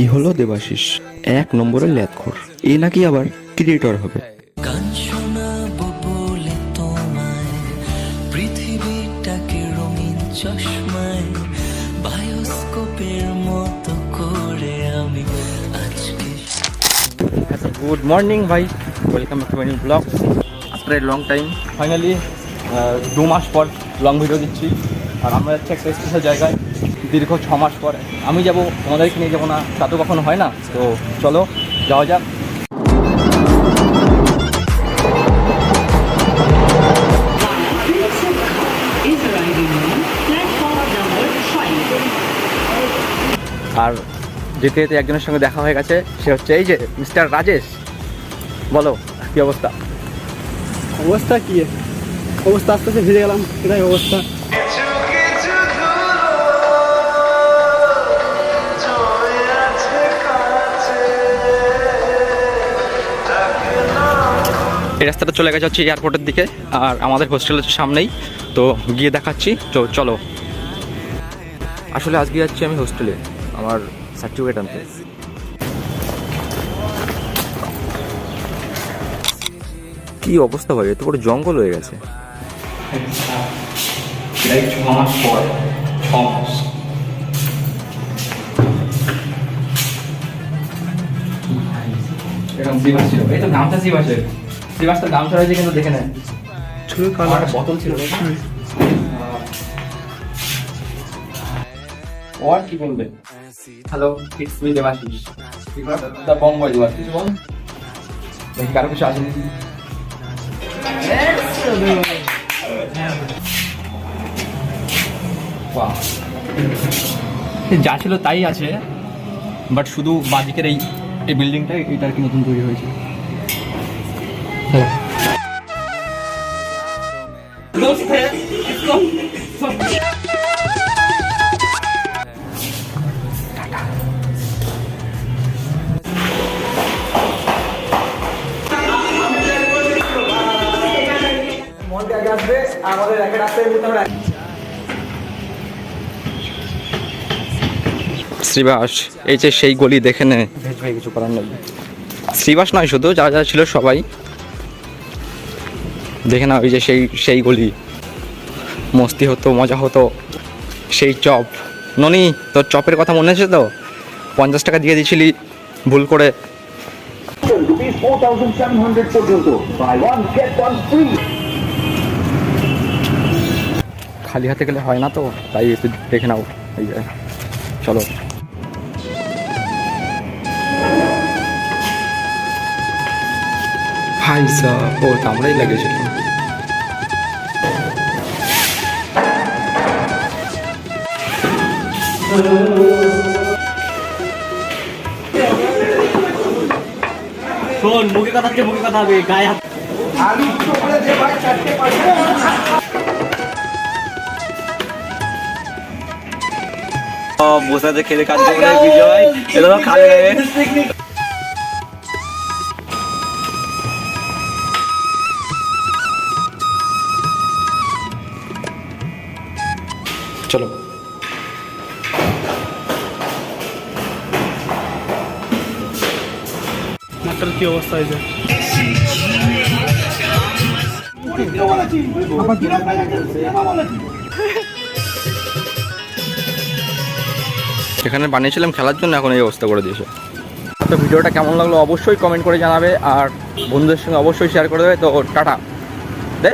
এই হলো দেবাশিস, 1 নম্বরের ল্যাদখোর। এ নাকি আবার ক্রিয়েটর হবে। গান শোনাবো বলে তোমায়, পৃথিবীটাকে রঙিন চশমায় বায়োস্কোপের মতো করে আমি আজকে। গুড মর্নিং ভাই, welcome to my new blog. After long time finally 2 মাস পর লং ভিডিও দিচ্ছি। আর আমরা যাচ্ছি একটা স্পেশাল জায়গায় দীর্ঘ 6 মাস পর। আমি যাব, তোমাদেরকে নিয়ে যাবো না, তা তো কখনো হয় না। তো চলো যাওয়া যাক। আর যেতে যেতে একজনের সঙ্গে দেখা হয়ে গেছে, সে হচ্ছে এই যে মিস্টার রাজেশ। বলো কি অবস্থা? অবস্থা কি অবস্থা, আস্তে আস্তে ভিজে গেলাম, এটাই অবস্থা। এই রাস্তাটা চলে গেছে হচ্ছে এয়ারপোর্টের দিকে, আর আমাদের হোস্টেল হচ্ছে সামনেই। তো গিয়ে দেখাচ্ছি, তো চলো। আসলে আজকে যাচ্ছি আমি হোস্টেলে আমার সার্টিফিকেট আনতে। কি অবস্থা ভাই, এত বড় জঙ্গল হয়ে গেছে। 6 মাস পর, 6 মাস। এরকম সিবাস ছিল, এই তো গামছা সিবাসের। সিবাসটা গামছা রয়েছে কিন্তু দেখে নেন, একটা বোতল ছিল। আর কি বলবে? Hello, it's me Debashis, the Bombay Debashis. বল দেখি কারো কিছু আসেনি। যা ছিল তাই আছে, বাট শুধু বাজিকের এই বিল্ডিংটা, এটা আর কি নতুন তৈরি হয়েছে। শ্রীবাস, এই যে সেই গলি, দেখে নে। ভাই কিছু করার নেই। শ্রীবাস নয় শুধু, যারা যারা ছিল সবাই দেখে না। ওই যে সেই গলি, মস্তি হতো, মজা হতো। সেই চপ, ননি তোর চপের কথা মনে আছে তো? 50 টাকা দিয়ে দিয়েছিলি ভুল করে। খালি হাতে গেলে হয় না তো, তাই একটু দেখে নাও। এই যে চলো। ভাই সাহেব, ও তো আমরাই লাগিয়েছিলাম। শোন, মুখে কথা হচ্ছে, মুখে কথা হবে, গায়ে হাত। বসে খেলে কাজ করে বিজয়, এটা তো খালে চলো। মাত্র কি অবস্থা হয়েছে। এখানে বানিয়েছিলাম খেলার জন্য, এখন এই অবস্থা করে দিয়েছে। তো ভিডিওটা কেমন লাগলো অবশ্যই কমেন্ট করে জানাবে, আর বন্ধুদের সঙ্গে অবশ্যই শেয়ার করে দেবে। তো টাটা দে।